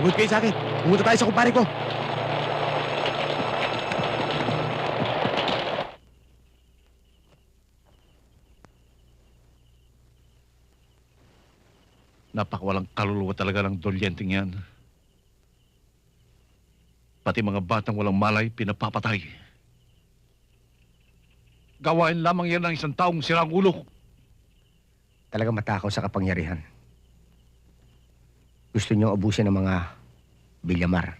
Sumunod kayo sa akin. Pumunta tayo sa kumpare ko. Napakawalang kaluluwa talaga ng dolyenteng yan. Pati mga batang walang malay, pinapapatay. Gawain lamang yan ng isang taong sirang ulo. Talagang matakaw sa kapangyarihan. Gusto niyong abusin ng mga Villamar.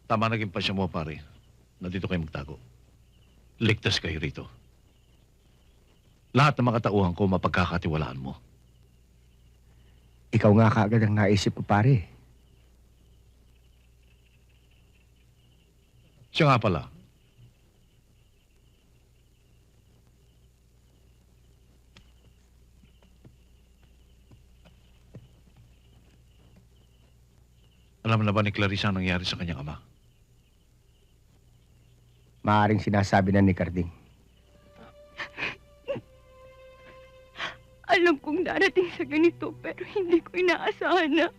Tama naging pasya mo, pare, na dito kayo magtago. Ligtas kayo rito. Lahat ng mga tauhan ko mapagkakatiwalaan mo. Ikaw nga kaagad ang naisip ko, pare. Siya nga pala. Alam na ba ni Clarissa ang nangyari sa kanyang ama? Maaaring sinasabi na ni Carding. Alam kong darating sa ganito, pero hindi ko inaasahan na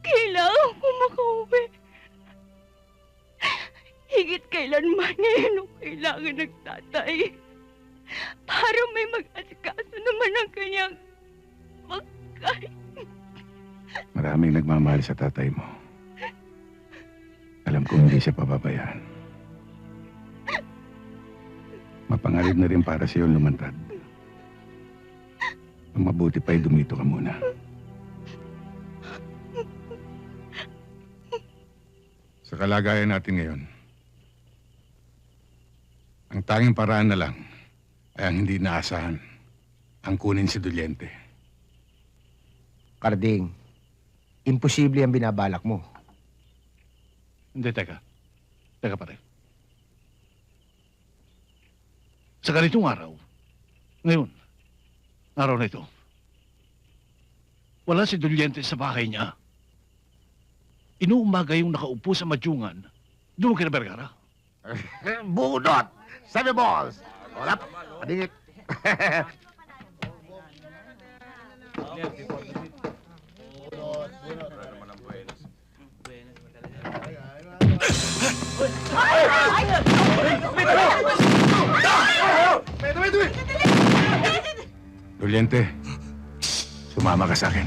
kailangan ko makauwi. Higit kailanman ngayon ang kailangan ng tatay para may mag-asikaso naman ng kanyang pagkain. Maraming nagmamahal sa tatay mo. Alam ko hindi siya pababayaan. Mapangarib na rin para sa iyo lumantad. Ang mabuti pa'y dumito ka muna. Sa kalagayan natin ngayon, ang tanging paraan na lang ay ang hindi naasahan, ang kunin si Dulyente. Carding, imposible ang binabalak mo. Hindi, teka. Teka pare. Sa ganitong araw, ngayon, araw na ito, wala si Dulyente sa bahay niya. Inuumaga yung nakaupo sa madyungan, doon kina Vergara. Budot! 7 balls! Wala pa. Padingit. Dulyente, sumama ka sa akin.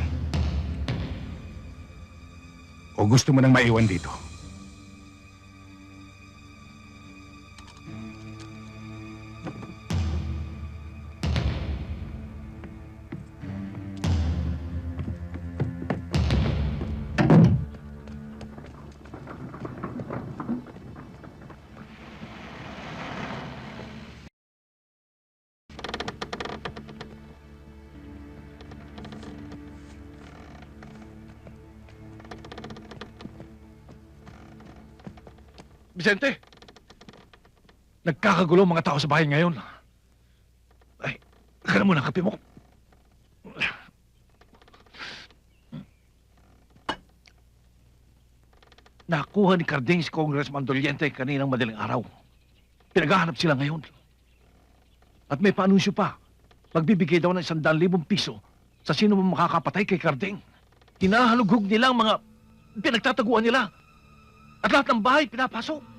O gusto mo nang maiwan dito? Vicente! Nagkakagulo ang mga tao sa bahay ngayon. Ay, ka na muna, kape mo. Nakuha ni Carding si Congressman Dulyente kaninang madaling araw. Pinaghahanap sila ngayon. At may paanunsyo pa. Magbibigay daw ng 100,000 piso sa sino mo makakapatay kay Carding. Hinahalughog nila ang mga pinagtataguan nila. At lahat ng bahay pinapasok.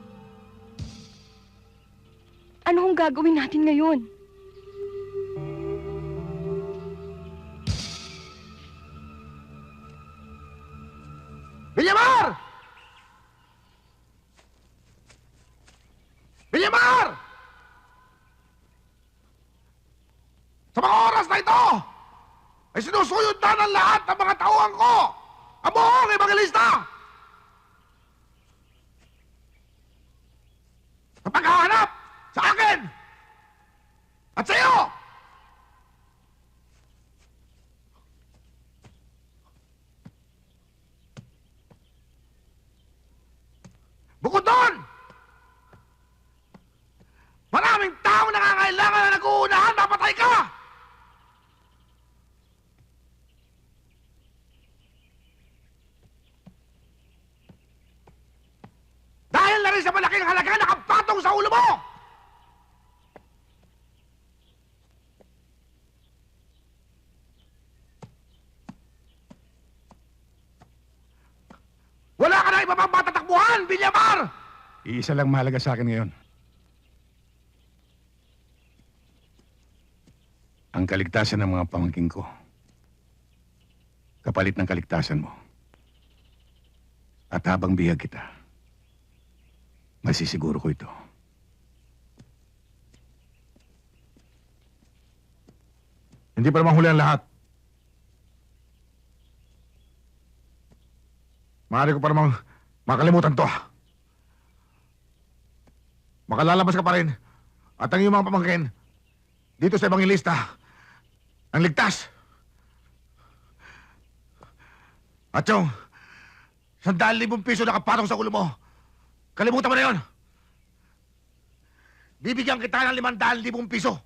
Ano ang gagawin natin ngayon? Villamar! Villamar! Sa mga oras na ito, ay sinusuyod na ng lahat ng mga tauhan ko ang buong ebangelista! Sa paghahanap sa akin at sa iyo! Bukod doon, maraming tao nangangailangan na nag-uunahan na patay ka! Dahil na rin sa malaking halaga na nakapatong sa ulo mo! Wala ka na iba pang matatakbuhan, Bilyamar! Iisa lang mahalaga sa akin ngayon. Ang kaligtasan ng mga pamangking ko. Kapalit ng kaligtasan mo. At habang bihag kita, masisiguro ko ito. Hindi pa naman huli ang lahat. Maaari ko pa namang makalimutan to. Makalalabas ka pa rin at ang iyong mga pamangkin dito sa Ebanghelista ang ligtas. At yung 100,000 piso na kapatong sa ulo mo, kalimutan mo na yun. Bibigyan kita ng 500,000 piso.